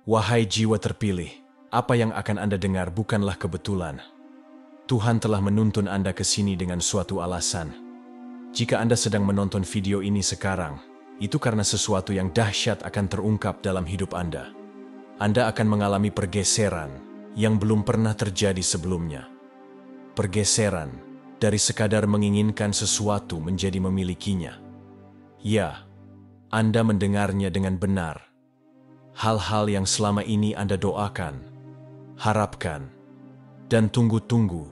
Wahai jiwa terpilih, apa yang akan Anda dengar bukanlah kebetulan. Tuhan telah menuntun Anda ke sini dengan suatu alasan. Jika Anda sedang menonton video ini sekarang, itu karena sesuatu yang dahsyat akan terungkap dalam hidup Anda. Anda akan mengalami pergeseran yang belum pernah terjadi sebelumnya. Pergeseran dari sekadar menginginkan sesuatu menjadi memilikinya. Ya, Anda mendengarnya dengan benar. Hal-hal yang selama ini Anda doakan, harapkan, dan tunggu-tunggu,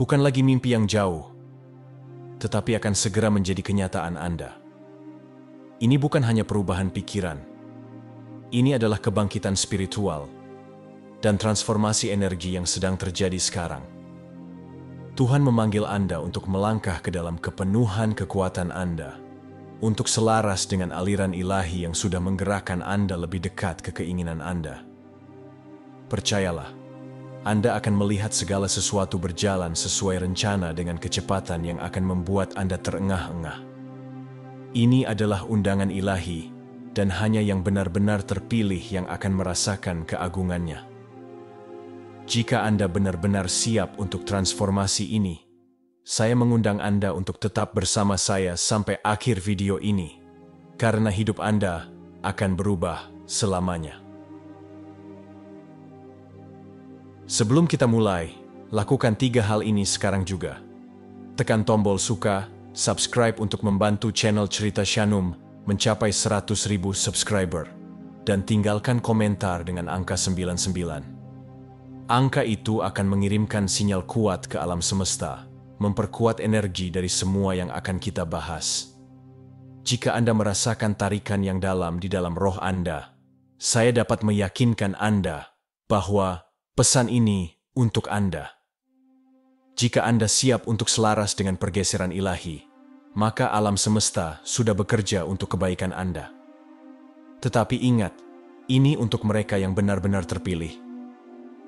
bukan lagi mimpi yang jauh, tetapi akan segera menjadi kenyataan Anda. Ini bukan hanya perubahan pikiran, ini adalah kebangkitan spiritual dan transformasi energi yang sedang terjadi sekarang. Tuhan memanggil Anda untuk melangkah ke dalam kepenuhan kekuatan Anda, untuk selaras dengan aliran ilahi yang sudah menggerakkan Anda lebih dekat ke keinginan Anda. Percayalah, Anda akan melihat segala sesuatu berjalan sesuai rencana dengan kecepatan yang akan membuat Anda terengah-engah. Ini adalah undangan ilahi, dan hanya yang benar-benar terpilih yang akan merasakan keagungannya. Jika Anda benar-benar siap untuk transformasi ini, saya mengundang Anda untuk tetap bersama saya sampai akhir video ini, karena hidup Anda akan berubah selamanya. Sebelum kita mulai, lakukan 3 hal ini sekarang juga. Tekan tombol suka, subscribe untuk membantu channel Cerita Shanum mencapai 100.000 subscriber, dan tinggalkan komentar dengan angka 99. Angka itu akan mengirimkan sinyal kuat ke alam semesta, memperkuat energi dari semua yang akan kita bahas. Jika Anda merasakan tarikan yang dalam di dalam roh Anda, saya dapat meyakinkan Anda bahwa pesan ini untuk Anda. Jika Anda siap untuk selaras dengan pergeseran ilahi, maka alam semesta sudah bekerja untuk kebaikan Anda. Tetapi ingat, ini untuk mereka yang benar-benar terpilih.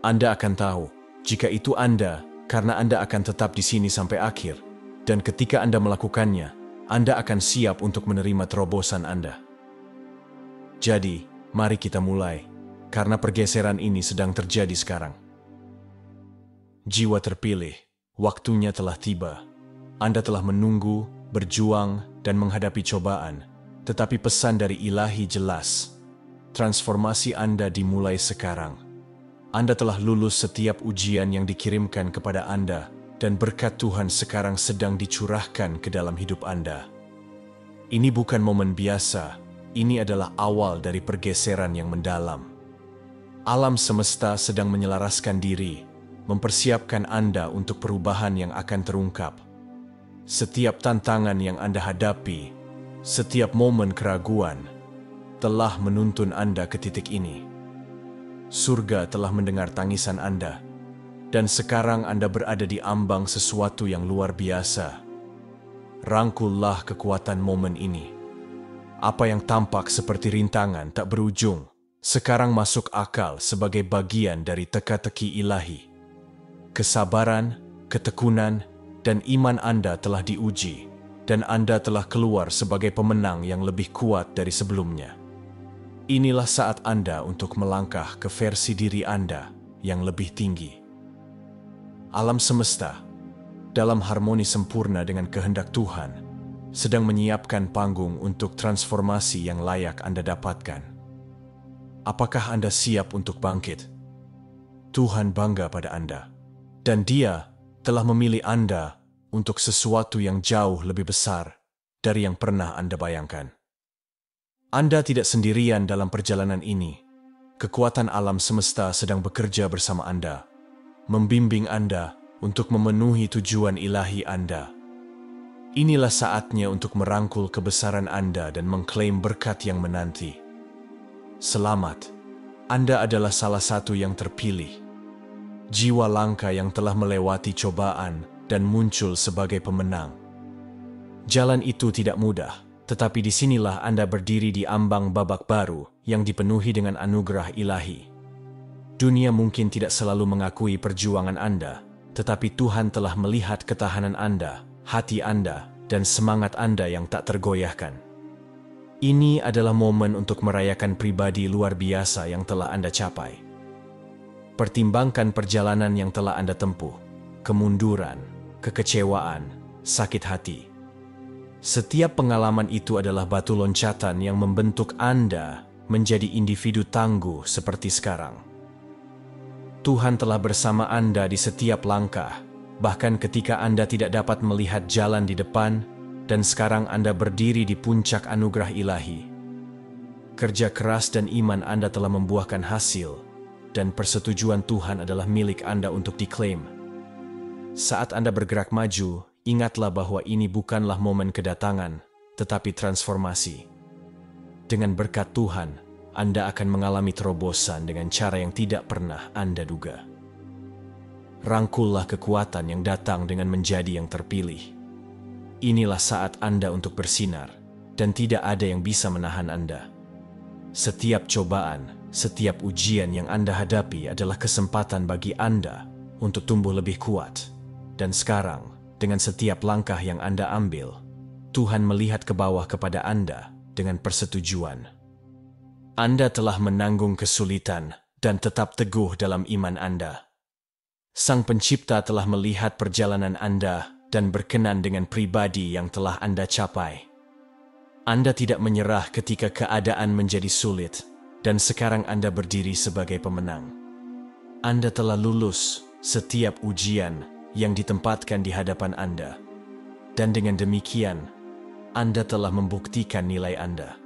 Anda akan tahu, jika itu Anda, karena Anda akan tetap di sini sampai akhir, dan ketika Anda melakukannya, Anda akan siap untuk menerima terobosan Anda. Jadi, mari kita mulai, karena pergeseran ini sedang terjadi sekarang. Jiwa terpilih, waktunya telah tiba. Anda telah menunggu, berjuang, dan menghadapi cobaan, tetapi pesan dari ilahi jelas. Transformasi Anda dimulai sekarang. Anda telah lulus setiap ujian yang dikirimkan kepada Anda, dan berkat Tuhan sekarang sedang dicurahkan ke dalam hidup Anda. Ini bukan momen biasa, ini adalah awal dari pergeseran yang mendalam. Alam semesta sedang menyelaraskan diri, mempersiapkan Anda untuk perubahan yang akan terungkap. Setiap tantangan yang Anda hadapi, setiap momen keraguan, telah menuntun Anda ke titik ini. Surga telah mendengar tangisan Anda, dan sekarang Anda berada di ambang sesuatu yang luar biasa. Rangkullah kekuatan momen ini. Apa yang tampak seperti rintangan tak berujung, sekarang masuk akal sebagai bagian dari teka-teki ilahi. Kesabaran, ketekunan, dan iman Anda telah diuji, dan Anda telah keluar sebagai pemenang yang lebih kuat dari sebelumnya. Inilah saat Anda untuk melangkah ke versi diri Anda yang lebih tinggi. Alam semesta, dalam harmoni sempurna dengan kehendak Tuhan, sedang menyiapkan panggung untuk transformasi yang layak Anda dapatkan. Apakah Anda siap untuk bangkit? Tuhan bangga pada Anda, dan Dia telah memilih Anda untuk sesuatu yang jauh lebih besar dari yang pernah Anda bayangkan. Anda tidak sendirian dalam perjalanan ini. Kekuatan alam semesta sedang bekerja bersama Anda, membimbing Anda untuk memenuhi tujuan ilahi Anda. Inilah saatnya untuk merangkul kebesaran Anda dan mengklaim berkat yang menanti. Selamat, Anda adalah salah satu yang terpilih. Jiwa langka yang telah melewati cobaan dan muncul sebagai pemenang. Jalan itu tidak mudah. Tetapi disinilah Anda berdiri di ambang babak baru yang dipenuhi dengan anugerah ilahi. Dunia mungkin tidak selalu mengakui perjuangan Anda, tetapi Tuhan telah melihat ketahanan Anda, hati Anda, dan semangat Anda yang tak tergoyahkan. Ini adalah momen untuk merayakan pribadi luar biasa yang telah Anda capai. Pertimbangkan perjalanan yang telah Anda tempuh, kemunduran, kekecewaan, sakit hati. Setiap pengalaman itu adalah batu loncatan yang membentuk Anda menjadi individu tangguh seperti sekarang. Tuhan telah bersama Anda di setiap langkah, bahkan ketika Anda tidak dapat melihat jalan di depan, dan sekarang Anda berdiri di puncak anugerah ilahi. Kerja keras dan iman Anda telah membuahkan hasil, dan persetujuan Tuhan adalah milik Anda untuk diklaim. Saat Anda bergerak maju, ingatlah bahwa ini bukanlah momen kedatangan, tetapi transformasi. Dengan berkat Tuhan, Anda akan mengalami terobosan dengan cara yang tidak pernah Anda duga. Rangkullah kekuatan yang datang dengan menjadi yang terpilih. Inilah saat Anda untuk bersinar, dan tidak ada yang bisa menahan Anda. Setiap cobaan, setiap ujian yang Anda hadapi adalah kesempatan bagi Anda untuk tumbuh lebih kuat. Dan sekarang, dengan setiap langkah yang Anda ambil, Tuhan melihat ke bawah kepada Anda dengan persetujuan. Anda telah menanggung kesulitan dan tetap teguh dalam iman Anda. Sang Pencipta telah melihat perjalanan Anda dan berkenan dengan pribadi yang telah Anda capai. Anda tidak menyerah ketika keadaan menjadi sulit, dan sekarang Anda berdiri sebagai pemenang. Anda telah lulus setiap ujian yang ditempatkan di hadapan Anda, dan dengan demikian, Anda telah membuktikan nilai Anda.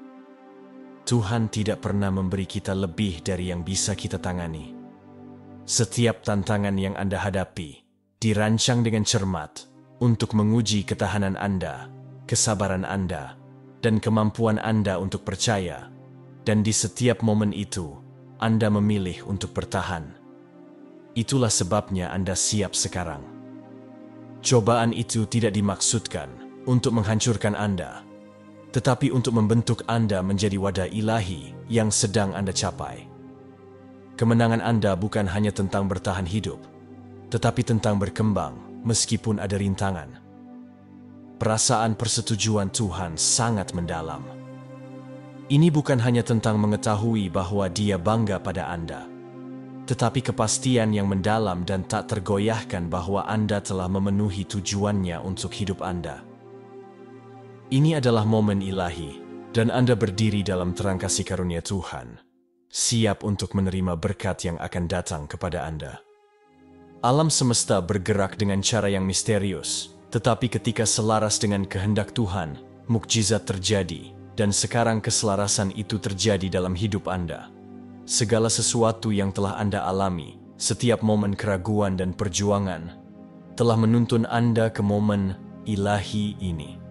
Tuhan tidak pernah memberi kita lebih dari yang bisa kita tangani. Setiap tantangan yang Anda hadapi dirancang dengan cermat untuk menguji ketahanan Anda, kesabaran Anda, dan kemampuan Anda untuk percaya. Dan di setiap momen itu, Anda memilih untuk bertahan. Itulah sebabnya Anda siap sekarang. Cobaan itu tidak dimaksudkan untuk menghancurkan Anda, tetapi untuk membentuk Anda menjadi wadah ilahi yang sedang Anda capai. Kemenangan Anda bukan hanya tentang bertahan hidup, tetapi tentang berkembang meskipun ada rintangan. Perasaan persetujuan Tuhan sangat mendalam. Ini bukan hanya tentang mengetahui bahwa Dia bangga pada Anda, tetapi kepastian yang mendalam dan tak tergoyahkan bahwa Anda telah memenuhi tujuannya untuk hidup Anda. Ini adalah momen ilahi, dan Anda berdiri dalam terang kasih karunia Tuhan, siap untuk menerima berkat yang akan datang kepada Anda. Alam semesta bergerak dengan cara yang misterius, tetapi ketika selaras dengan kehendak Tuhan, mukjizat terjadi, dan sekarang keselarasan itu terjadi dalam hidup Anda. Segala sesuatu yang telah Anda alami, setiap momen keraguan dan perjuangan, telah menuntun Anda ke momen ilahi ini.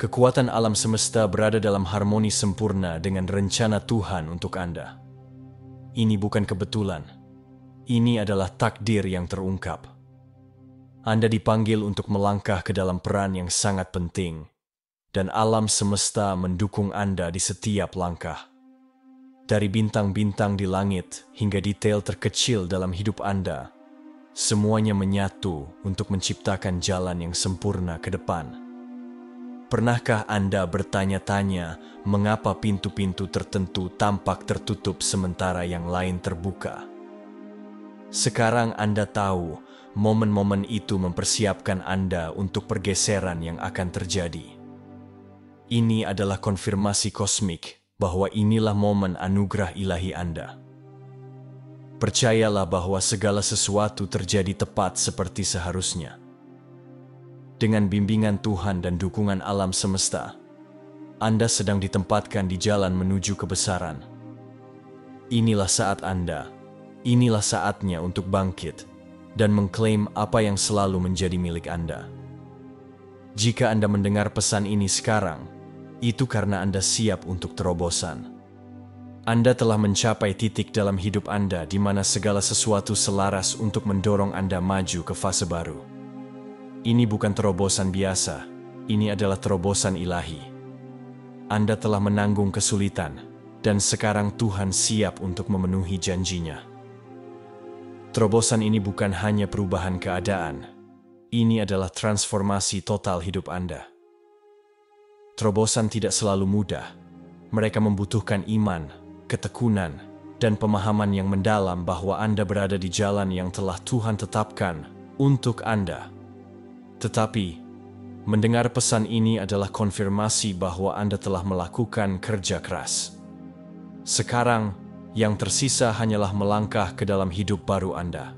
Kekuatan alam semesta berada dalam harmoni sempurna dengan rencana Tuhan untuk Anda. Ini bukan kebetulan. Ini adalah takdir yang terungkap. Anda dipanggil untuk melangkah ke dalam peran yang sangat penting, dan alam semesta mendukung Anda di setiap langkah. Dari bintang-bintang di langit hingga detail terkecil dalam hidup Anda, semuanya menyatu untuk menciptakan jalan yang sempurna ke depan. Pernahkah Anda bertanya-tanya mengapa pintu-pintu tertentu tampak tertutup sementara yang lain terbuka? Sekarang Anda tahu, momen-momen itu mempersiapkan Anda untuk pergeseran yang akan terjadi. Ini adalah konfirmasi kosmik bahwa inilah momen anugerah ilahi Anda. Percayalah bahwa segala sesuatu terjadi tepat seperti seharusnya. Dengan bimbingan Tuhan dan dukungan alam semesta, Anda sedang ditempatkan di jalan menuju kebesaran. Inilah saat Anda. Inilah saatnya untuk bangkit dan mengklaim apa yang selalu menjadi milik Anda. Jika Anda mendengar pesan ini sekarang, itu karena Anda siap untuk terobosan. Anda telah mencapai titik dalam hidup Anda di mana segala sesuatu selaras untuk mendorong Anda maju ke fase baru. Ini bukan terobosan biasa, ini adalah terobosan ilahi. Anda telah menanggung kesulitan, dan sekarang Tuhan siap untuk memenuhi janjinya. Terobosan ini bukan hanya perubahan keadaan, ini adalah transformasi total hidup Anda. Terobosan tidak selalu mudah. Mereka membutuhkan iman, ketekunan, dan pemahaman yang mendalam bahwa Anda berada di jalan yang telah Tuhan tetapkan untuk Anda. Tetapi, mendengar pesan ini adalah konfirmasi bahwa Anda telah melakukan kerja keras. Sekarang, yang tersisa hanyalah melangkah ke dalam hidup baru Anda.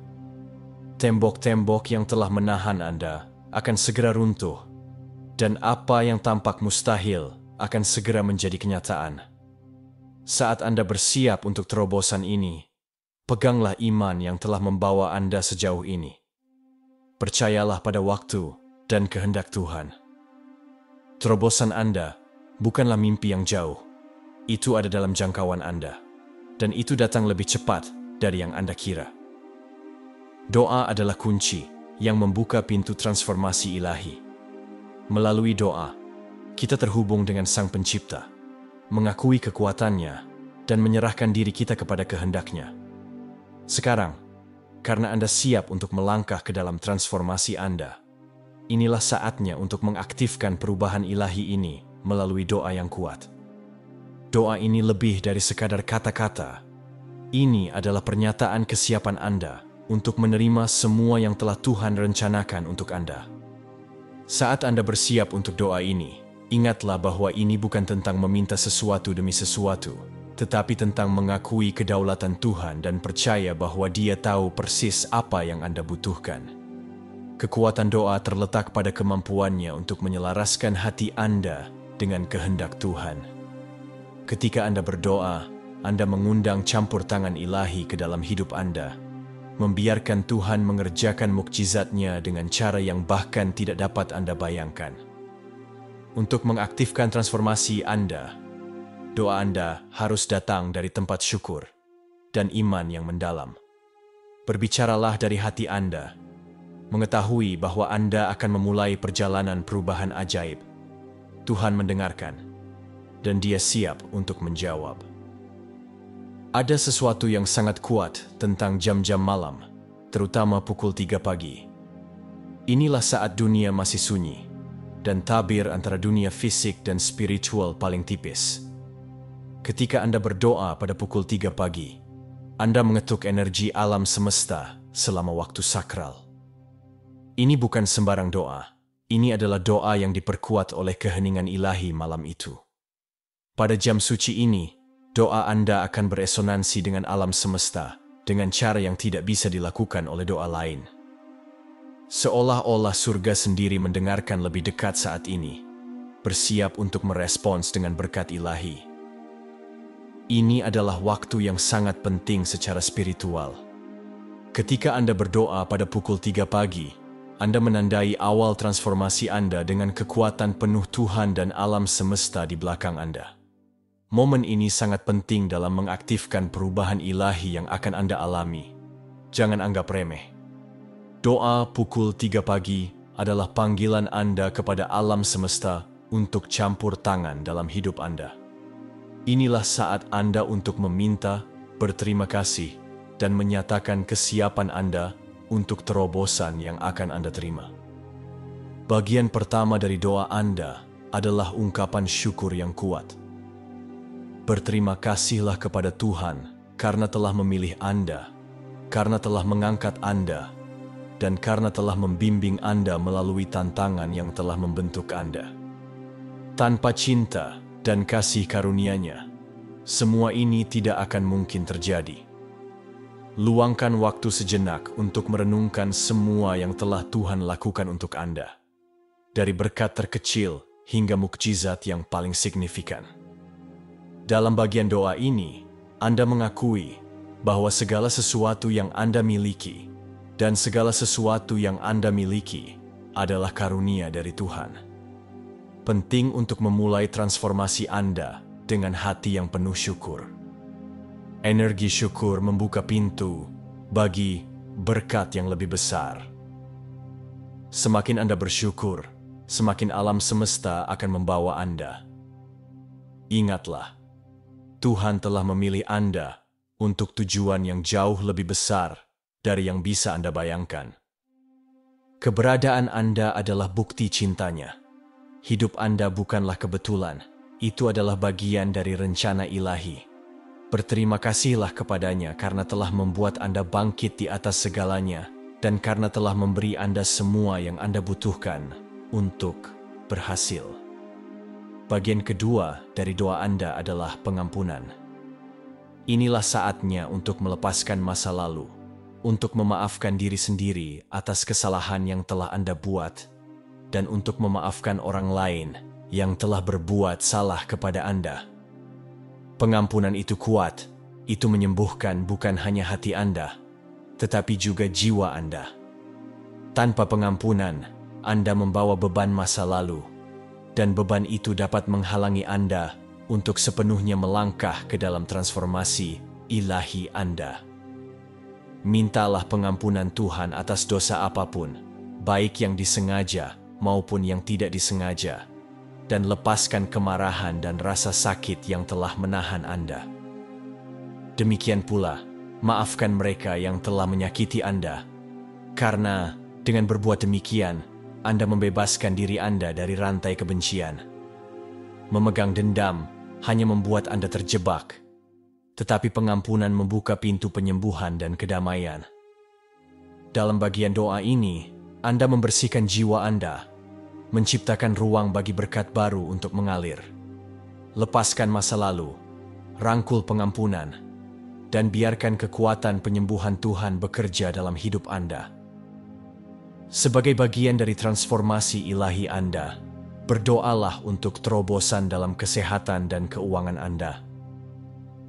Tembok-tembok yang telah menahan Anda akan segera runtuh, dan apa yang tampak mustahil akan segera menjadi kenyataan. Saat Anda bersiap untuk terobosan ini, peganglah iman yang telah membawa Anda sejauh ini. Percayalah pada waktu dan kehendak Tuhan. Terobosan Anda bukanlah mimpi yang jauh. Itu ada dalam jangkauan Anda, dan itu datang lebih cepat dari yang Anda kira. Doa adalah kunci yang membuka pintu transformasi ilahi. Melalui doa, kita terhubung dengan Sang Pencipta, mengakui kekuatannya, dan menyerahkan diri kita kepada kehendak-Nya. Sekarang, karena Anda siap untuk melangkah ke dalam transformasi Anda, inilah saatnya untuk mengaktifkan perubahan ilahi ini melalui doa yang kuat. Doa ini lebih dari sekadar kata-kata. Ini adalah pernyataan kesiapan Anda untuk menerima semua yang telah Tuhan rencanakan untuk Anda. Saat Anda bersiap untuk doa ini, ingatlah bahwa ini bukan tentang meminta sesuatu demi sesuatu, tetapi tentang mengakui kedaulatan Tuhan dan percaya bahwa Dia tahu persis apa yang Anda butuhkan. Kekuatan doa terletak pada kemampuannya untuk menyelaraskan hati Anda dengan kehendak Tuhan. Ketika Anda berdoa, Anda mengundang campur tangan ilahi ke dalam hidup Anda, membiarkan Tuhan mengerjakan mukjizat-Nya dengan cara yang bahkan tidak dapat Anda bayangkan. Untuk mengaktifkan transformasi Anda, doa Anda harus datang dari tempat syukur dan iman yang mendalam. Berbicaralah dari hati Anda, mengetahui bahwa Anda akan memulai perjalanan perubahan ajaib. Tuhan mendengarkan, dan Dia siap untuk menjawab. Ada sesuatu yang sangat kuat tentang jam-jam malam, terutama pukul 3 pagi. Inilah saat dunia masih sunyi, dan tabir antara dunia fisik dan spiritual paling tipis. Ketika Anda berdoa pada pukul 3 pagi, Anda mengetuk energi alam semesta selama waktu sakral. Ini bukan sembarang doa. Ini adalah doa yang diperkuat oleh keheningan ilahi malam itu. Pada jam suci ini, doa Anda akan beresonansi dengan alam semesta dengan cara yang tidak bisa dilakukan oleh doa lain. Seolah-olah surga sendiri mendengarkan lebih dekat saat ini, bersiap untuk merespons dengan berkat ilahi. Ini adalah waktu yang sangat penting secara spiritual. Ketika Anda berdoa pada pukul 3 pagi, Anda menandai awal transformasi Anda dengan kekuatan penuh Tuhan dan alam semesta di belakang Anda. Momen ini sangat penting dalam mengaktifkan perubahan ilahi yang akan Anda alami. Jangan anggap remeh. Doa pukul 3 pagi adalah panggilan Anda kepada alam semesta untuk campur tangan dalam hidup Anda. Inilah saat Anda untuk meminta, berterima kasih, dan menyatakan kesiapan Anda untuk terobosan yang akan Anda terima. Bagian pertama dari doa Anda adalah ungkapan syukur yang kuat. Berterima kasihlah kepada Tuhan karena telah memilih Anda, karena telah mengangkat Anda, dan karena telah membimbing Anda melalui tantangan yang telah membentuk Anda. Tanpa cinta dan kasih karunia-Nya, semua ini tidak akan mungkin terjadi. Luangkan waktu sejenak untuk merenungkan semua yang telah Tuhan lakukan untuk Anda, dari berkat terkecil hingga mukjizat yang paling signifikan. Dalam bagian doa ini, Anda mengakui bahwa segala sesuatu yang Anda miliki dan segala sesuatu yang Anda miliki adalah karunia dari Tuhan. Penting untuk memulai transformasi Anda dengan hati yang penuh syukur. Energi syukur membuka pintu bagi berkat yang lebih besar. Semakin Anda bersyukur, semakin alam semesta akan membawa Anda. Ingatlah, Tuhan telah memilih Anda untuk tujuan yang jauh lebih besar dari yang bisa Anda bayangkan. Keberadaan Anda adalah bukti cintanya. Hidup Anda bukanlah kebetulan, itu adalah bagian dari rencana ilahi. Berterima kasihlah kepadanya karena telah membuat Anda bangkit di atas segalanya dan karena telah memberi Anda semua yang Anda butuhkan untuk berhasil. Bagian kedua dari doa Anda adalah pengampunan. Inilah saatnya untuk melepaskan masa lalu, untuk memaafkan diri sendiri atas kesalahan yang telah Anda buat, dan untuk memaafkan orang lain yang telah berbuat salah kepada Anda. Pengampunan itu kuat, itu menyembuhkan bukan hanya hati Anda, tetapi juga jiwa Anda. Tanpa pengampunan, Anda membawa beban masa lalu, dan beban itu dapat menghalangi Anda untuk sepenuhnya melangkah ke dalam transformasi ilahi Anda. Mintalah pengampunan Tuhan atas dosa apapun, baik yang disengaja maupun yang tidak disengaja, dan lepaskan kemarahan dan rasa sakit yang telah menahan Anda. Demikian pula, maafkan mereka yang telah menyakiti Anda, karena dengan berbuat demikian, Anda membebaskan diri Anda dari rantai kebencian. Memegang dendam hanya membuat Anda terjebak, tetapi pengampunan membuka pintu penyembuhan dan kedamaian. Dalam bagian doa ini, Anda membersihkan jiwa Anda, menciptakan ruang bagi berkat baru untuk mengalir. Lepaskan masa lalu, rangkul pengampunan, dan biarkan kekuatan penyembuhan Tuhan bekerja dalam hidup Anda. Sebagai bagian dari transformasi ilahi Anda, berdoalah untuk terobosan dalam kesehatan dan keuangan Anda.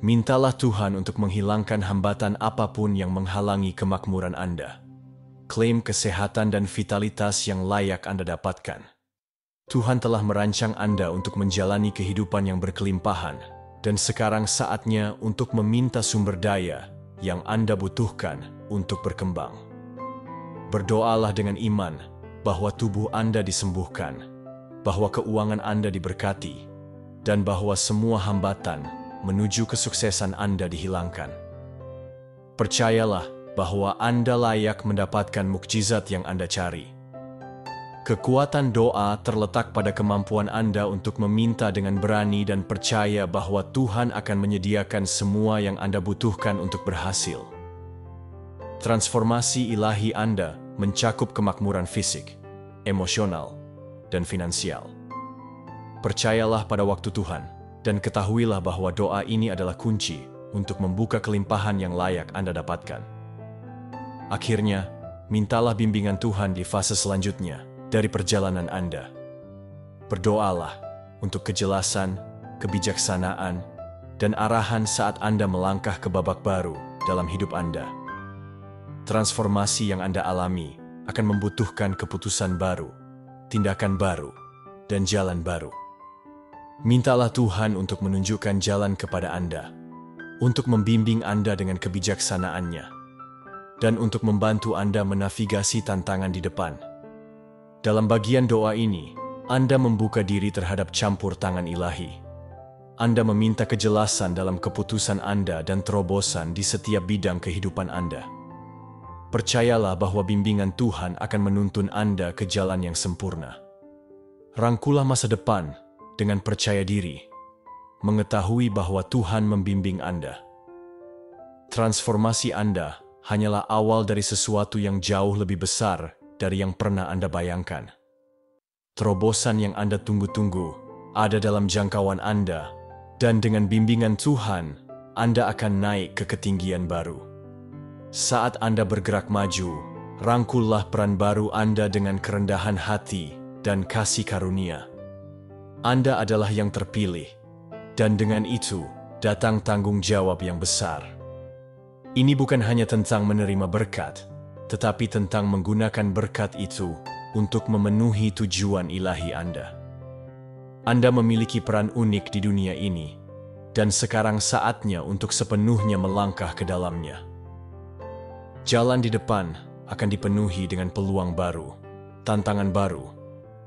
Mintalah Tuhan untuk menghilangkan hambatan apapun yang menghalangi kemakmuran Anda. Klaim kesehatan dan vitalitas yang layak Anda dapatkan. Tuhan telah merancang Anda untuk menjalani kehidupan yang berkelimpahan, dan sekarang saatnya untuk meminta sumber daya yang Anda butuhkan untuk berkembang. Berdoalah dengan iman bahwa tubuh Anda disembuhkan, bahwa keuangan Anda diberkati, dan bahwa semua hambatan menuju kesuksesan Anda dihilangkan. Percayalah bahwa Anda layak mendapatkan mukjizat yang Anda cari. Kekuatan doa terletak pada kemampuan Anda untuk meminta dengan berani dan percaya bahwa Tuhan akan menyediakan semua yang Anda butuhkan untuk berhasil. Transformasi ilahi Anda mencakup kemakmuran fisik, emosional, dan finansial. Percayalah pada waktu Tuhan, dan ketahuilah bahwa doa ini adalah kunci untuk membuka kelimpahan yang layak Anda dapatkan. Akhirnya, mintalah bimbingan Tuhan di fase selanjutnya dari perjalanan Anda. Berdoalah untuk kejelasan, kebijaksanaan, dan arahan saat Anda melangkah ke babak baru dalam hidup Anda. Transformasi yang Anda alami akan membutuhkan keputusan baru, tindakan baru, dan jalan baru. Mintalah Tuhan untuk menunjukkan jalan kepada Anda, untuk membimbing Anda dengan kebijaksanaannya, dan untuk membantu Anda menavigasi tantangan di depan. Dalam bagian doa ini, Anda membuka diri terhadap campur tangan ilahi. Anda meminta kejelasan dalam keputusan Anda dan terobosan di setiap bidang kehidupan Anda. Percayalah bahwa bimbingan Tuhan akan menuntun Anda ke jalan yang sempurna. Rangkulah masa depan dengan percaya diri, mengetahui bahwa Tuhan membimbing Anda. Transformasi Anda hanyalah awal dari sesuatu yang jauh lebih besar dari yang pernah Anda bayangkan. Terobosan yang Anda tunggu-tunggu ada dalam jangkauan Anda, dan dengan bimbingan Tuhan, Anda akan naik ke ketinggian baru. Saat Anda bergerak maju, rangkullah peran baru Anda dengan kerendahan hati dan kasih karunia. Anda adalah yang terpilih, dan dengan itu datang tanggung jawab yang besar. Ini bukan hanya tentang menerima berkat, tetapi tentang menggunakan berkat itu untuk memenuhi tujuan ilahi Anda. Anda memiliki peran unik di dunia ini, dan sekarang saatnya untuk sepenuhnya melangkah ke dalamnya. Jalan di depan akan dipenuhi dengan peluang baru, tantangan baru,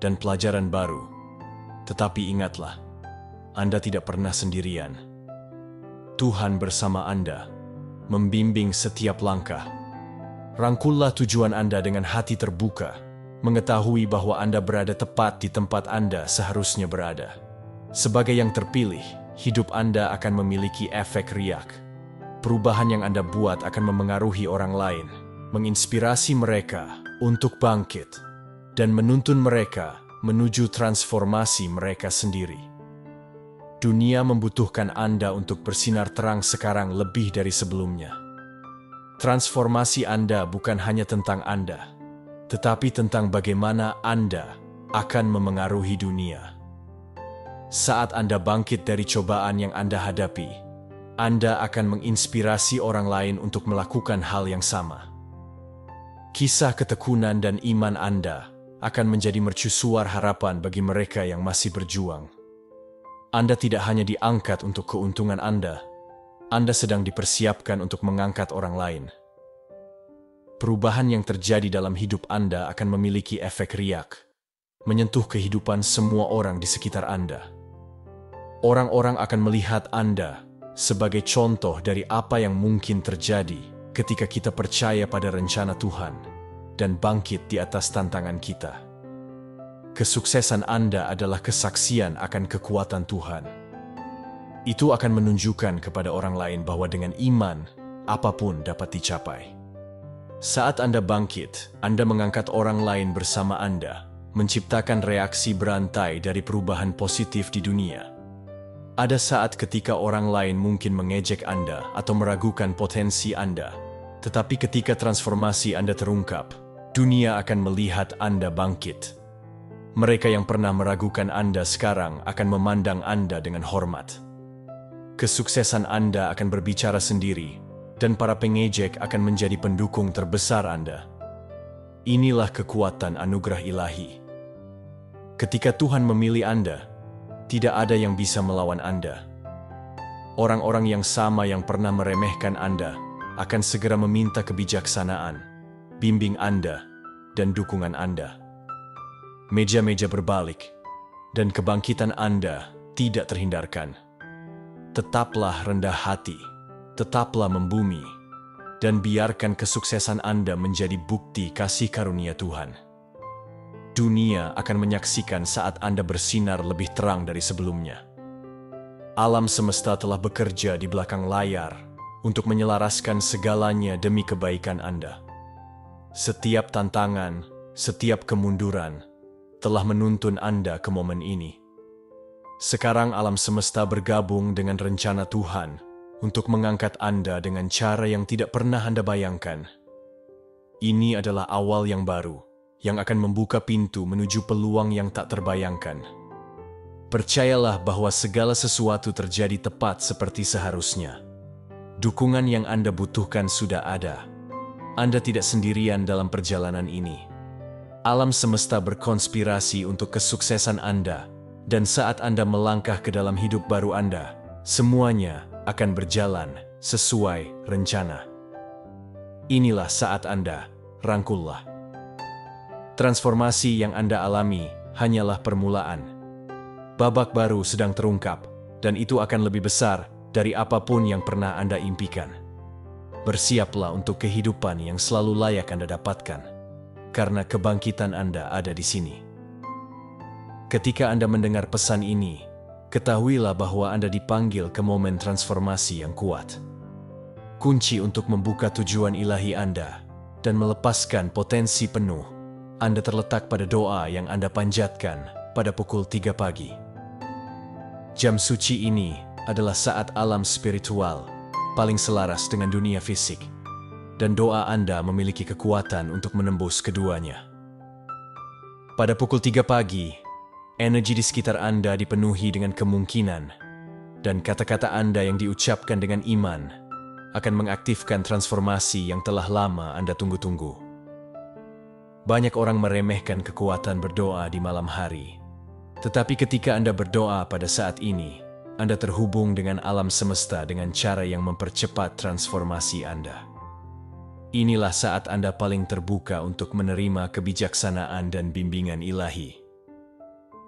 dan pelajaran baru. Tetapi ingatlah, Anda tidak pernah sendirian. Tuhan bersama Anda, membimbing setiap langkah. Rangkullah tujuan Anda dengan hati terbuka, mengetahui bahwa Anda berada tepat di tempat Anda seharusnya berada. Sebagai yang terpilih, hidup Anda akan memiliki efek riak. Perubahan yang Anda buat akan memengaruhi orang lain, menginspirasi mereka untuk bangkit, dan menuntun mereka menuju transformasi mereka sendiri. Dunia membutuhkan Anda untuk bersinar terang sekarang lebih dari sebelumnya. Transformasi Anda bukan hanya tentang Anda, tetapi tentang bagaimana Anda akan memengaruhi dunia. Saat Anda bangkit dari cobaan yang Anda hadapi, Anda akan menginspirasi orang lain untuk melakukan hal yang sama. Kisah ketekunan dan iman Anda akan menjadi mercusuar harapan bagi mereka yang masih berjuang. Anda tidak hanya diangkat untuk keuntungan Anda sedang dipersiapkan untuk mengangkat orang lain. Perubahan yang terjadi dalam hidup Anda akan memiliki efek riak, menyentuh kehidupan semua orang di sekitar Anda. Orang-orang akan melihat Anda sebagai contoh dari apa yang mungkin terjadi ketika kita percaya pada rencana Tuhan dan bangkit di atas tantangan kita. Kesuksesan Anda adalah kesaksian akan kekuatan Tuhan. Itu akan menunjukkan kepada orang lain bahwa dengan iman, apapun dapat dicapai. Saat Anda bangkit, Anda mengangkat orang lain bersama Anda, menciptakan reaksi berantai dari perubahan positif di dunia. Ada saat ketika orang lain mungkin mengejek Anda atau meragukan potensi Anda, tetapi ketika transformasi Anda terungkap, dunia akan melihat Anda bangkit. Mereka yang pernah meragukan Anda sekarang akan memandang Anda dengan hormat. Kesuksesan Anda akan berbicara sendiri, dan para pengejek akan menjadi pendukung terbesar Anda. Inilah kekuatan anugerah ilahi. Ketika Tuhan memilih Anda, tidak ada yang bisa melawan Anda. Orang-orang yang sama yang pernah meremehkan Anda akan segera meminta kebijaksanaan, bimbing Anda, dan dukungan Anda. Meja-meja berbalik, dan kebangkitan Anda tidak terhindarkan. Tetaplah rendah hati, tetaplah membumi, dan biarkan kesuksesan Anda menjadi bukti kasih karunia Tuhan. Dunia akan menyaksikan saat Anda bersinar lebih terang dari sebelumnya. Alam semesta telah bekerja di belakang layar untuk menyelaraskan segalanya demi kebaikan Anda. Setiap tantangan, setiap kemunduran telah menuntun Anda ke momen ini. Sekarang alam semesta bergabung dengan rencana Tuhan untuk mengangkat Anda dengan cara yang tidak pernah Anda bayangkan. Ini adalah awal yang baru, yang akan membuka pintu menuju peluang yang tak terbayangkan. Percayalah bahwa segala sesuatu terjadi tepat seperti seharusnya. Dukungan yang Anda butuhkan sudah ada. Anda tidak sendirian dalam perjalanan ini. Alam semesta berkonspirasi untuk kesuksesan Anda, dan saat Anda melangkah ke dalam hidup baru Anda, semuanya akan berjalan sesuai rencana. Inilah saat Anda, rangkullah. Transformasi yang Anda alami hanyalah permulaan. Babak baru sedang terungkap, dan itu akan lebih besar dari apapun yang pernah Anda impikan. Bersiaplah untuk kehidupan yang selalu layak Anda dapatkan, karena kebangkitan Anda ada di sini. Ketika Anda mendengar pesan ini, ketahuilah bahwa Anda dipanggil ke momen transformasi yang kuat. Kunci untuk membuka tujuan ilahi Anda dan melepaskan potensi penuh, Anda terletak pada doa yang Anda panjatkan pada pukul 3 pagi. Jam suci ini adalah saat alam spiritual paling selaras dengan dunia fisik, dan doa Anda memiliki kekuatan untuk menembus keduanya. Pada pukul 3 pagi, energi di sekitar Anda dipenuhi dengan kemungkinan, dan kata-kata Anda yang diucapkan dengan iman akan mengaktifkan transformasi yang telah lama Anda tunggu-tunggu. Banyak orang meremehkan kekuatan berdoa di malam hari, tetapi ketika Anda berdoa pada saat ini, Anda terhubung dengan alam semesta dengan cara yang mempercepat transformasi Anda. Inilah saat Anda paling terbuka untuk menerima kebijaksanaan dan bimbingan ilahi.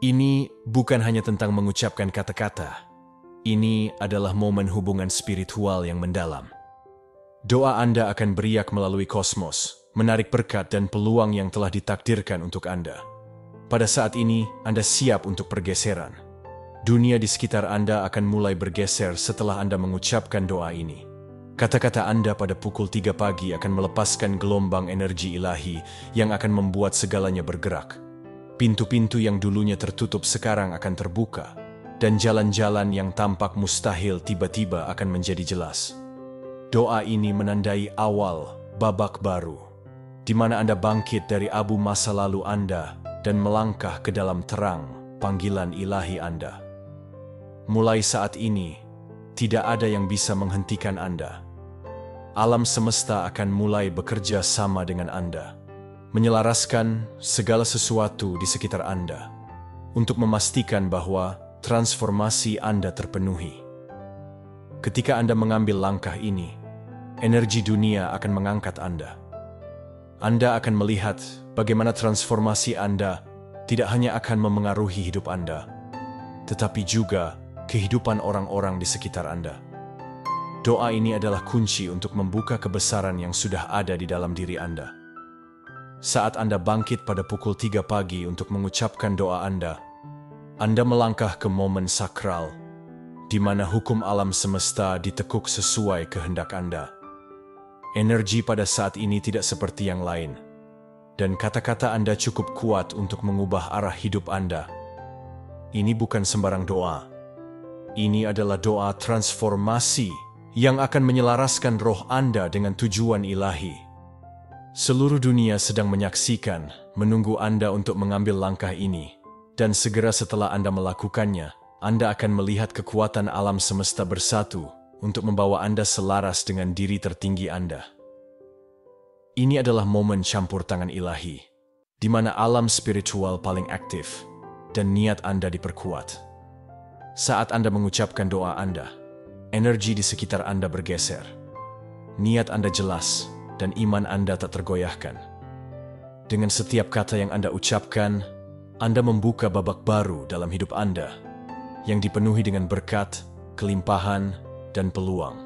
Ini bukan hanya tentang mengucapkan kata-kata. Ini adalah momen hubungan spiritual yang mendalam. Doa Anda akan beriak melalui kosmos, menarik berkat dan peluang yang telah ditakdirkan untuk Anda. Pada saat ini, Anda siap untuk pergeseran. Dunia di sekitar Anda akan mulai bergeser setelah Anda mengucapkan doa ini. Kata-kata Anda pada pukul 3 pagi akan melepaskan gelombang energi ilahi yang akan membuat segalanya bergerak. Pintu-pintu yang dulunya tertutup sekarang akan terbuka, dan jalan-jalan yang tampak mustahil tiba-tiba akan menjadi jelas. Doa ini menandai awal babak baru, di mana Anda bangkit dari abu masa lalu Anda dan melangkah ke dalam terang panggilan ilahi Anda. Mulai saat ini, tidak ada yang bisa menghentikan Anda. Alam semesta akan mulai bekerja sama dengan Anda, menyelaraskan segala sesuatu di sekitar Anda, untuk memastikan bahwa transformasi Anda terpenuhi. Ketika Anda mengambil langkah ini, energi dunia akan mengangkat Anda. Anda akan melihat bagaimana transformasi Anda tidak hanya akan memengaruhi hidup Anda, tetapi juga kehidupan orang-orang di sekitar Anda. Doa ini adalah kunci untuk membuka kebesaran yang sudah ada di dalam diri Anda. Saat Anda bangkit pada pukul 3 pagi untuk mengucapkan doa Anda melangkah ke momen sakral, di mana hukum alam semesta ditekuk sesuai kehendak Anda. Energi pada saat ini tidak seperti yang lain, dan kata-kata Anda cukup kuat untuk mengubah arah hidup Anda. Ini bukan sembarang doa. Ini adalah doa transformasi yang akan menyelaraskan roh Anda dengan tujuan ilahi. Seluruh dunia sedang menyaksikan, menunggu Anda untuk mengambil langkah ini, dan segera setelah Anda melakukannya, Anda akan melihat kekuatan alam semesta bersatu untuk membawa Anda selaras dengan diri tertinggi Anda. Ini adalah momen campur tangan ilahi, di mana alam spiritual paling aktif, dan niat Anda diperkuat. Saat Anda mengucapkan doa Anda, energi di sekitar Anda bergeser. Niat Anda jelas, dan iman Anda tak tergoyahkan. Dengan setiap kata yang Anda ucapkan, Anda membuka babak baru dalam hidup Anda, yang dipenuhi dengan berkat, kelimpahan, dan peluang.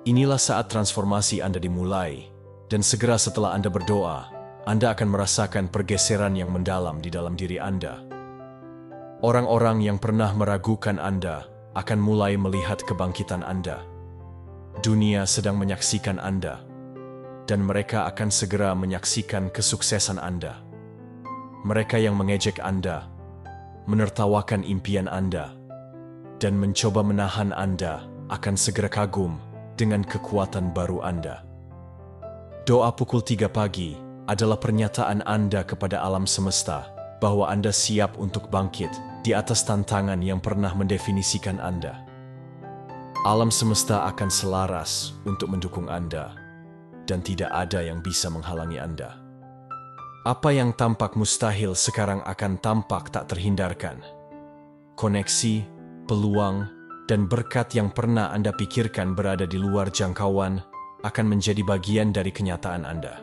Inilah saat transformasi Anda dimulai, dan segera setelah Anda berdoa, Anda akan merasakan pergeseran yang mendalam di dalam diri Anda. Orang-orang yang pernah meragukan Anda akan mulai melihat kebangkitan Anda. Dunia sedang menyaksikan Anda, dan mereka akan segera menyaksikan kesuksesan Anda. Mereka yang mengejek Anda, menertawakan impian Anda, dan mencoba menahan Anda akan segera kagum dengan kekuatan baru Anda. Doa pukul 3 pagi adalah pernyataan Anda kepada alam semesta bahwa Anda siap untuk bangkit di atas tantangan yang pernah mendefinisikan Anda. Alam semesta akan selaras untuk mendukung Anda, dan tidak ada yang bisa menghalangi Anda. Apa yang tampak mustahil sekarang akan tampak tak terhindarkan. Koneksi, peluang, dan berkat yang pernah Anda pikirkan berada di luar jangkauan akan menjadi bagian dari kenyataan Anda.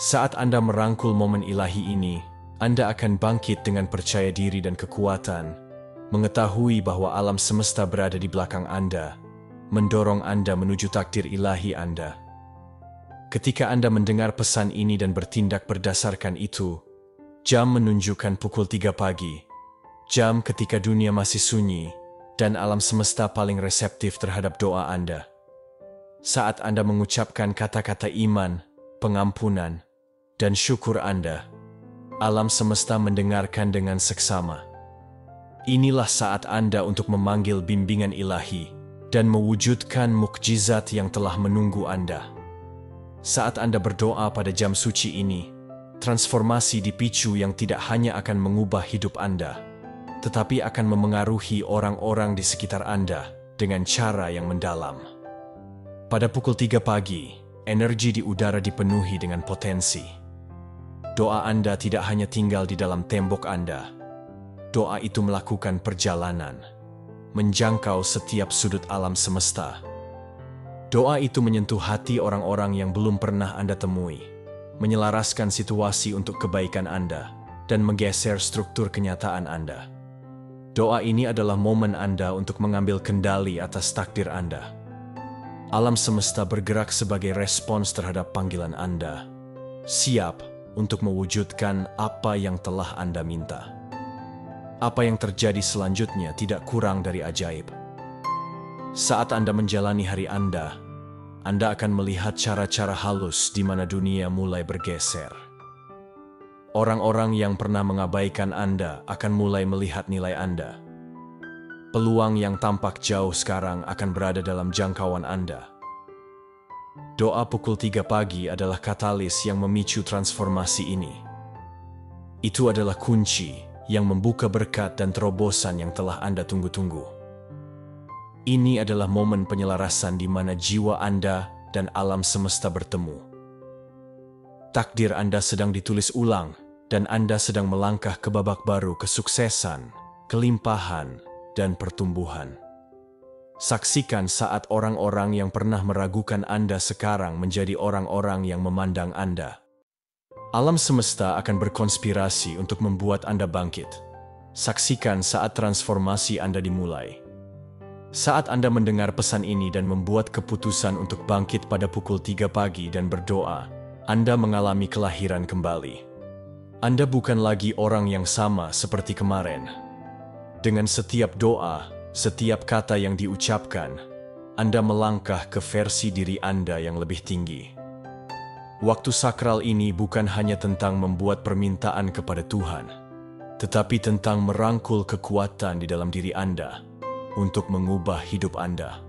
Saat Anda merangkul momen ilahi ini, Anda akan bangkit dengan percaya diri dan kekuatan, mengetahui bahwa alam semesta berada di belakang Anda, mendorong Anda menuju takdir ilahi Anda. Ketika Anda mendengar pesan ini dan bertindak berdasarkan itu, jam menunjukkan pukul 3 pagi, jam ketika dunia masih sunyi, dan alam semesta paling reseptif terhadap doa Anda. Saat Anda mengucapkan kata-kata iman, pengampunan, dan syukur Anda, alam semesta mendengarkan dengan seksama. Inilah saat Anda untuk memanggil bimbingan ilahi dan mewujudkan mukjizat yang telah menunggu Anda. Saat Anda berdoa pada jam suci ini, transformasi dipicu yang tidak hanya akan mengubah hidup Anda, tetapi akan memengaruhi orang-orang di sekitar Anda dengan cara yang mendalam. Pada pukul 3 pagi, energi di udara dipenuhi dengan potensi. Doa Anda tidak hanya tinggal di dalam tembok Anda. Doa itu melakukan perjalanan, menjangkau setiap sudut alam semesta. Doa itu menyentuh hati orang-orang yang belum pernah Anda temui, menyelaraskan situasi untuk kebaikan Anda, dan menggeser struktur kenyataan Anda. Doa ini adalah momen Anda untuk mengambil kendali atas takdir Anda. Alam semesta bergerak sebagai respons terhadap panggilan Anda, siap untuk mewujudkan apa yang telah Anda minta. Apa yang terjadi selanjutnya tidak kurang dari ajaib. Saat Anda menjalani hari Anda akan melihat cara-cara halus di mana dunia mulai bergeser. Orang-orang yang pernah mengabaikan Anda akan mulai melihat nilai Anda. Peluang yang tampak jauh sekarang akan berada dalam jangkauan Anda. Doa pukul 3 pagi adalah katalis yang memicu transformasi ini. Itu adalah kunci yang membuka berkat dan terobosan yang telah Anda tunggu-tunggu. Ini adalah momen penyelarasan di mana jiwa Anda dan alam semesta bertemu. Takdir Anda sedang ditulis ulang dan Anda sedang melangkah ke babak baru kesuksesan, kelimpahan, dan pertumbuhan. Saksikan saat orang-orang yang pernah meragukan Anda sekarang menjadi orang-orang yang memandang Anda. Alam semesta akan berkonspirasi untuk membuat Anda bangkit. Saksikan saat transformasi Anda dimulai. Saat Anda mendengar pesan ini dan membuat keputusan untuk bangkit pada pukul 3 pagi dan berdoa, Anda mengalami kelahiran kembali. Anda bukan lagi orang yang sama seperti kemarin. Dengan setiap doa, setiap kata yang diucapkan, Anda melangkah ke versi diri Anda yang lebih tinggi. Waktu sakral ini bukan hanya tentang membuat permintaan kepada Tuhan, tetapi tentang merangkul kekuatan di dalam diri Anda untuk mengubah hidup Anda.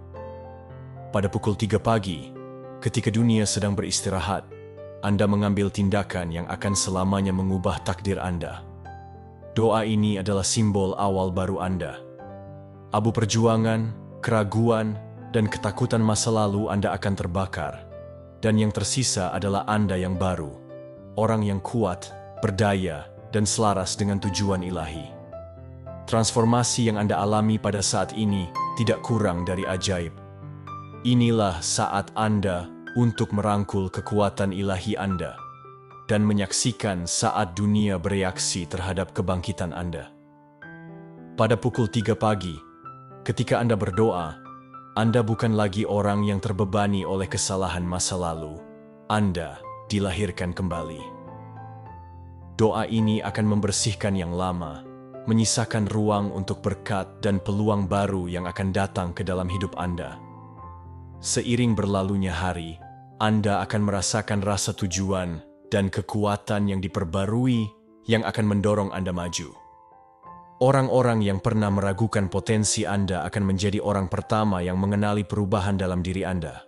Pada pukul 3 pagi, ketika dunia sedang beristirahat, Anda mengambil tindakan yang akan selamanya mengubah takdir Anda. Doa ini adalah simbol awal baru Anda. Abu perjuangan, keraguan, dan ketakutan masa lalu Anda akan terbakar. Dan yang tersisa adalah Anda yang baru. Orang yang kuat, berdaya, dan selaras dengan tujuan ilahi. Transformasi yang Anda alami pada saat ini tidak kurang dari ajaib. Inilah saat Anda untuk merangkul kekuatan ilahi Anda dan menyaksikan saat dunia bereaksi terhadap kebangkitan Anda. Pada pukul 3 pagi, ketika Anda berdoa, Anda bukan lagi orang yang terbebani oleh kesalahan masa lalu. Anda dilahirkan kembali. Doa ini akan membersihkan yang lama, menyisakan ruang untuk berkat dan peluang baru yang akan datang ke dalam hidup Anda. Seiring berlalunya hari, Anda akan merasakan rasa tujuan dan kekuatan yang diperbarui yang akan mendorong Anda maju. Orang-orang yang pernah meragukan potensi Anda akan menjadi orang pertama yang mengenali perubahan dalam diri Anda.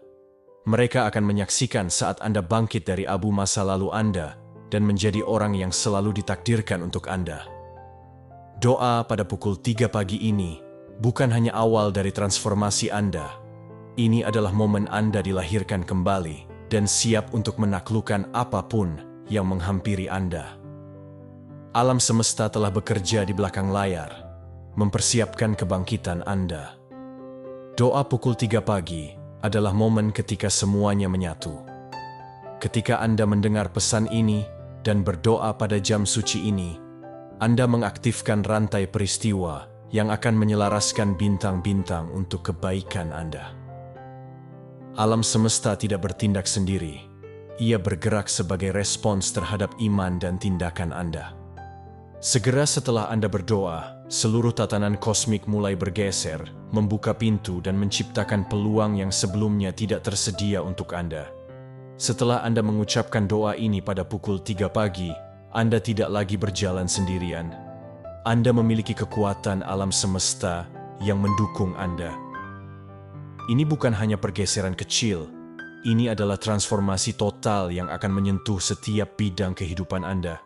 Mereka akan menyaksikan saat Anda bangkit dari abu masa lalu Anda dan menjadi orang yang selalu ditakdirkan untuk Anda. Doa pada pukul 3 pagi ini bukan hanya awal dari transformasi Anda. Ini adalah momen Anda dilahirkan kembali dan siap untuk menaklukkan apapun yang menghampiri Anda. Alam semesta telah bekerja di belakang layar, mempersiapkan kebangkitan Anda. Doa pukul 3 pagi adalah momen ketika semuanya menyatu. Ketika Anda mendengar pesan ini dan berdoa pada jam suci ini, Anda mengaktifkan rantai peristiwa yang akan menyelaraskan bintang-bintang untuk kebaikan Anda. Alam semesta tidak bertindak sendiri. Ia bergerak sebagai respons terhadap iman dan tindakan Anda. Segera setelah Anda berdoa, seluruh tatanan kosmik mulai bergeser, membuka pintu dan menciptakan peluang yang sebelumnya tidak tersedia untuk Anda. Setelah Anda mengucapkan doa ini pada pukul 3 pagi, Anda tidak lagi berjalan sendirian. Anda memiliki kekuatan alam semesta yang mendukung Anda. Ini bukan hanya pergeseran kecil, ini adalah transformasi total yang akan menyentuh setiap bidang kehidupan Anda.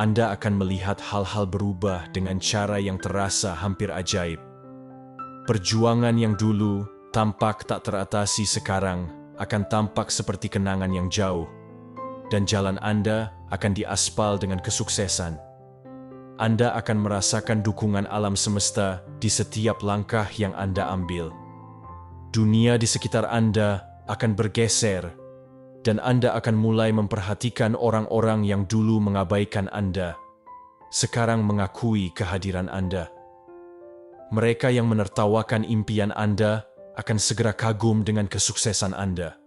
Anda akan melihat hal-hal berubah dengan cara yang terasa hampir ajaib. Perjuangan yang dulu tampak tak teratasi sekarang akan tampak seperti kenangan yang jauh, dan jalan Anda akan diaspal dengan kesuksesan. Anda akan merasakan dukungan alam semesta di setiap langkah yang Anda ambil. Dunia di sekitar Anda akan bergeser, dan Anda akan mulai memperhatikan orang-orang yang dulu mengabaikan Anda, sekarang mengakui kehadiran Anda. Mereka yang menertawakan impian Anda akan segera kagum dengan kesuksesan Anda.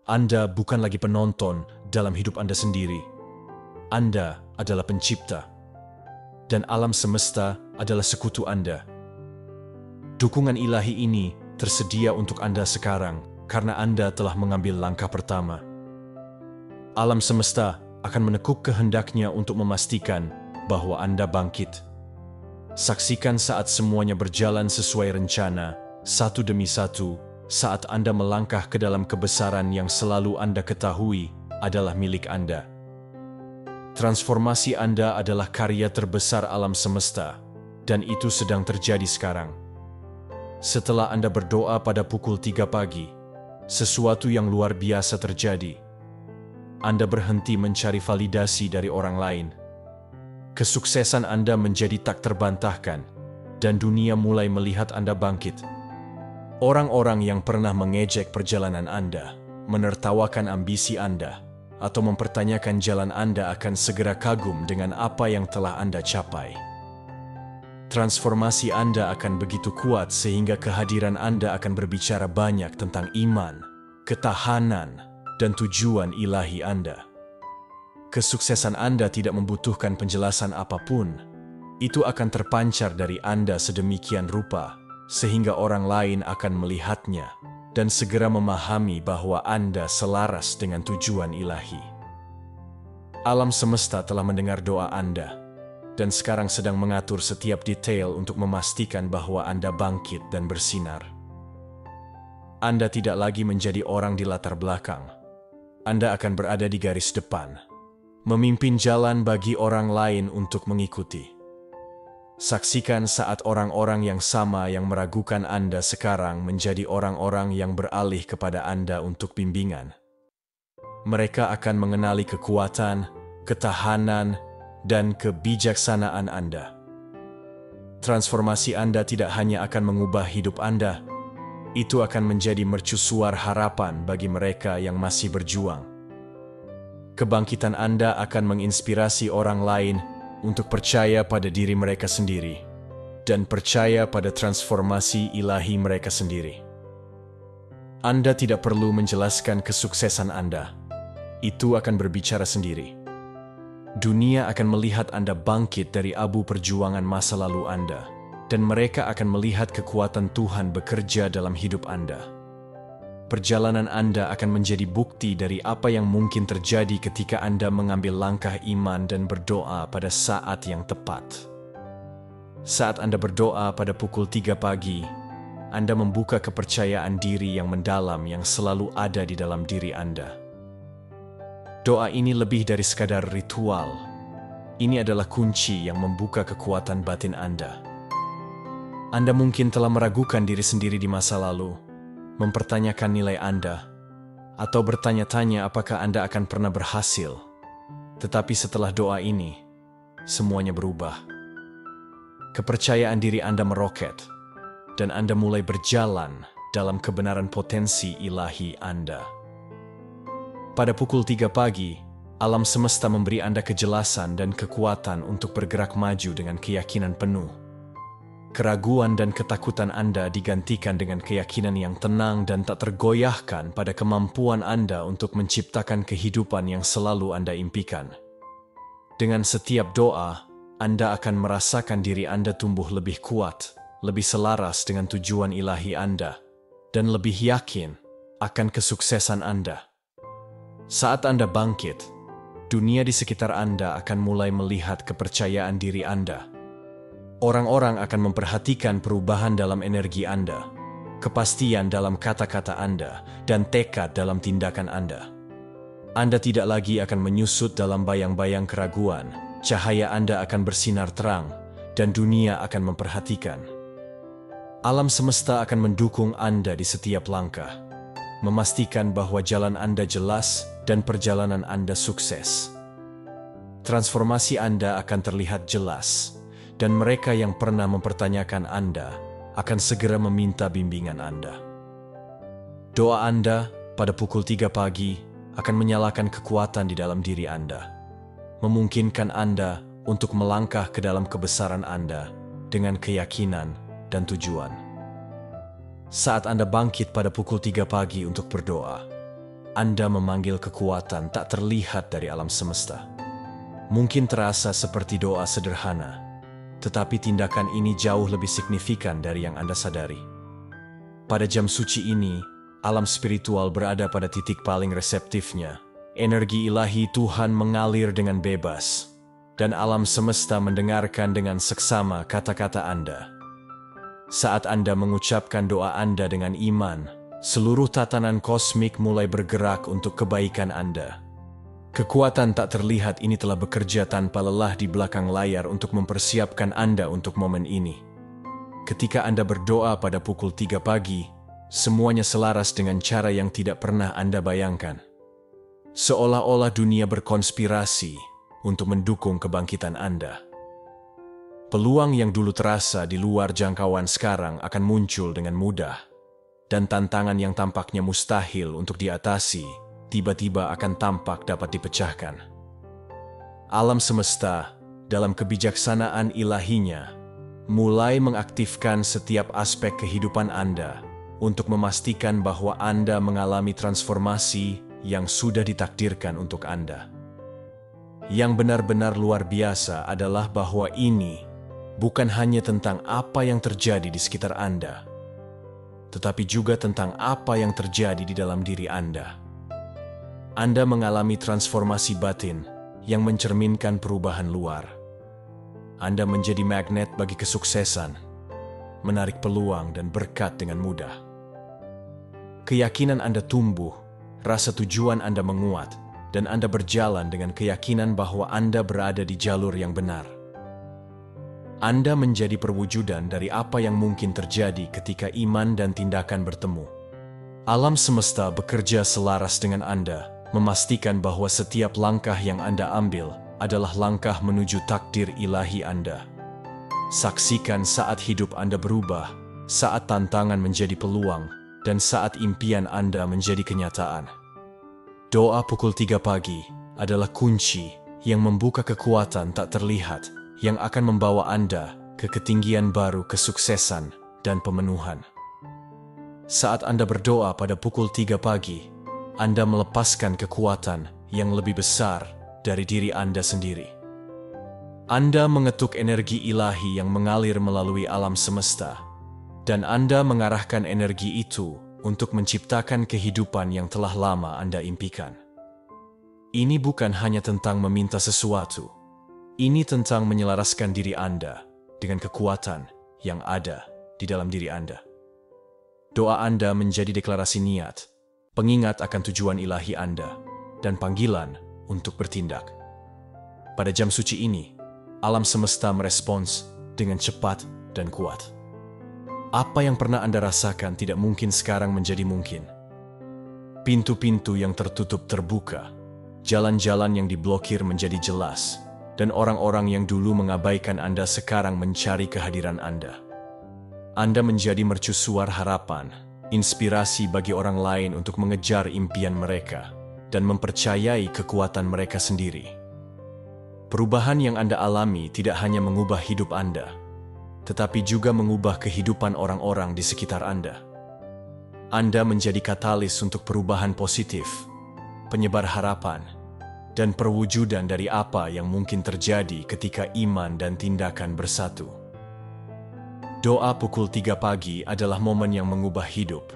Anda bukan lagi penonton dalam hidup Anda sendiri. Anda adalah pencipta, dan alam semesta adalah sekutu Anda. Dukungan ilahi ini tersedia untuk Anda sekarang karena Anda telah mengambil langkah pertama. Alam semesta akan menekuk kehendaknya untuk memastikan bahwa Anda bangkit. Saksikan saat semuanya berjalan sesuai rencana, satu demi satu, saat Anda melangkah ke dalam kebesaran yang selalu Anda ketahui adalah milik Anda. Transformasi Anda adalah karya terbesar alam semesta, dan itu sedang terjadi sekarang. Setelah Anda berdoa pada pukul 3 pagi, sesuatu yang luar biasa terjadi. Anda berhenti mencari validasi dari orang lain. Kesuksesan Anda menjadi tak terbantahkan, dan dunia mulai melihat Anda bangkit. Orang-orang yang pernah mengejek perjalanan Anda, menertawakan ambisi Anda, atau mempertanyakan jalan Anda akan segera kagum dengan apa yang telah Anda capai. Transformasi Anda akan begitu kuat sehingga kehadiran Anda akan berbicara banyak tentang iman, ketahanan, dan tujuan ilahi Anda. Kesuksesan Anda tidak membutuhkan penjelasan apapun. Itu akan terpancar dari Anda sedemikian rupa, sehingga orang lain akan melihatnya dan segera memahami bahwa Anda selaras dengan tujuan ilahi. Alam semesta telah mendengar doa Anda, dan sekarang sedang mengatur setiap detail untuk memastikan bahwa Anda bangkit dan bersinar. Anda tidak lagi menjadi orang di latar belakang. Anda akan berada di garis depan, memimpin jalan bagi orang lain untuk mengikuti. Saksikan saat orang-orang yang sama yang meragukan Anda sekarang menjadi orang-orang yang beralih kepada Anda untuk bimbingan. Mereka akan mengenali kekuatan, ketahanan, dan kebijaksanaan Anda. Transformasi Anda tidak hanya akan mengubah hidup Anda, itu akan menjadi mercusuar harapan bagi mereka yang masih berjuang. Kebangkitan Anda akan menginspirasi orang lain untuk percaya pada diri mereka sendiri dan percaya pada transformasi ilahi mereka sendiri. Anda tidak perlu menjelaskan kesuksesan Anda. Itu akan berbicara sendiri. Dunia akan melihat Anda bangkit dari abu perjuangan masa lalu Anda, dan mereka akan melihat kekuatan Tuhan bekerja dalam hidup Anda. Perjalanan Anda akan menjadi bukti dari apa yang mungkin terjadi ketika Anda mengambil langkah iman dan berdoa pada saat yang tepat. Saat Anda berdoa pada pukul 3 pagi, Anda membuka kepercayaan diri yang mendalam yang selalu ada di dalam diri Anda. Doa ini lebih dari sekadar ritual. Ini adalah kunci yang membuka kekuatan batin Anda. Anda mungkin telah meragukan diri sendiri di masa lalu, mempertanyakan nilai Anda, atau bertanya-tanya apakah Anda akan pernah berhasil. Tetapi setelah doa ini, semuanya berubah. Kepercayaan diri Anda meroket, dan Anda mulai berjalan dalam kebenaran potensi ilahi Anda. Pada pukul 3 pagi, alam semesta memberi Anda kejelasan dan kekuatan untuk bergerak maju dengan keyakinan penuh. Keraguan dan ketakutan Anda digantikan dengan keyakinan yang tenang dan tak tergoyahkan pada kemampuan Anda untuk menciptakan kehidupan yang selalu Anda impikan. Dengan setiap doa, Anda akan merasakan diri Anda tumbuh lebih kuat, lebih selaras dengan tujuan ilahi Anda, dan lebih yakin akan kesuksesan Anda. Saat Anda bangkit, dunia di sekitar Anda akan mulai melihat kepercayaan diri Anda. Orang-orang akan memperhatikan perubahan dalam energi Anda, kepastian dalam kata-kata Anda, dan tekad dalam tindakan Anda. Anda tidak lagi akan menyusut dalam bayang-bayang keraguan. Cahaya Anda akan bersinar terang, dan dunia akan memperhatikan. Alam semesta akan mendukung Anda di setiap langkah, memastikan bahwa jalan Anda jelas dan perjalanan Anda sukses. Transformasi Anda akan terlihat jelas, dan mereka yang pernah mempertanyakan Anda akan segera meminta bimbingan Anda. Doa Anda pada pukul 3 pagi akan menyalakan kekuatan di dalam diri Anda, memungkinkan Anda untuk melangkah ke dalam kebesaran Anda dengan keyakinan dan tujuan. Saat Anda bangkit pada pukul 3 pagi untuk berdoa, Anda memanggil kekuatan tak terlihat dari alam semesta. Mungkin terasa seperti doa sederhana, tetapi tindakan ini jauh lebih signifikan dari yang Anda sadari. Pada jam suci ini, alam spiritual berada pada titik paling reseptifnya. Energi ilahi Tuhan mengalir dengan bebas, dan alam semesta mendengarkan dengan seksama kata-kata Anda. Saat Anda mengucapkan doa Anda dengan iman, seluruh tatanan kosmik mulai bergerak untuk kebaikan Anda. Kekuatan tak terlihat ini telah bekerja tanpa lelah di belakang layar untuk mempersiapkan Anda untuk momen ini. Ketika Anda berdoa pada pukul 3 pagi, semuanya selaras dengan cara yang tidak pernah Anda bayangkan. Seolah-olah dunia berkonspirasi untuk mendukung kebangkitan Anda. Peluang yang dulu terasa di luar jangkauan sekarang akan muncul dengan mudah, dan tantangan yang tampaknya mustahil untuk diatasi tiba-tiba akan tampak dapat dipecahkan. Alam semesta, dalam kebijaksanaan ilahinya, mulai mengaktifkan setiap aspek kehidupan Anda untuk memastikan bahwa Anda mengalami transformasi yang sudah ditakdirkan untuk Anda. Yang benar-benar luar biasa adalah bahwa ini bukan hanya tentang apa yang terjadi di sekitar Anda, tetapi juga tentang apa yang terjadi di dalam diri Anda. Anda mengalami transformasi batin yang mencerminkan perubahan luar. Anda menjadi magnet bagi kesuksesan, menarik peluang dan berkat dengan mudah. Keyakinan Anda tumbuh, rasa tujuan Anda menguat, dan Anda berjalan dengan keyakinan bahwa Anda berada di jalur yang benar. Anda menjadi perwujudan dari apa yang mungkin terjadi ketika iman dan tindakan bertemu. Alam semesta bekerja selaras dengan Anda, memastikan bahwa setiap langkah yang Anda ambil adalah langkah menuju takdir ilahi Anda. Saksikan saat hidup Anda berubah, saat tantangan menjadi peluang, dan saat impian Anda menjadi kenyataan. Doa pukul 3 pagi adalah kunci yang membuka kekuatan tak terlihat yang akan membawa Anda ke ketinggian baru kesuksesan dan pemenuhan. Saat Anda berdoa pada pukul 3 pagi, Anda melepaskan kekuatan yang lebih besar dari diri Anda sendiri. Anda mengetuk energi ilahi yang mengalir melalui alam semesta, dan Anda mengarahkan energi itu untuk menciptakan kehidupan yang telah lama Anda impikan. Ini bukan hanya tentang meminta sesuatu. Ini tentang menyelaraskan diri Anda dengan kekuatan yang ada di dalam diri Anda. Doa Anda menjadi deklarasi niat, pengingat akan tujuan ilahi Anda, dan panggilan untuk bertindak. Pada jam suci ini, alam semesta merespons dengan cepat dan kuat. Apa yang pernah Anda rasakan tidak mungkin sekarang menjadi mungkin. Pintu-pintu yang tertutup terbuka, jalan-jalan yang diblokir menjadi jelas, dan orang-orang yang dulu mengabaikan Anda sekarang mencari kehadiran Anda. Anda menjadi mercusuar harapan, inspirasi bagi orang lain untuk mengejar impian mereka, dan mempercayai kekuatan mereka sendiri. Perubahan yang Anda alami tidak hanya mengubah hidup Anda, tetapi juga mengubah kehidupan orang-orang di sekitar Anda. Anda menjadi katalis untuk perubahan positif, penyebar harapan, dan perwujudan dari apa yang mungkin terjadi ketika iman dan tindakan bersatu. Doa pukul 3 pagi adalah momen yang mengubah hidup.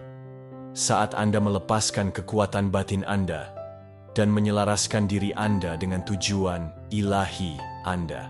Saat Anda melepaskan kekuatan batin Anda dan menyelaraskan diri Anda dengan tujuan ilahi Anda.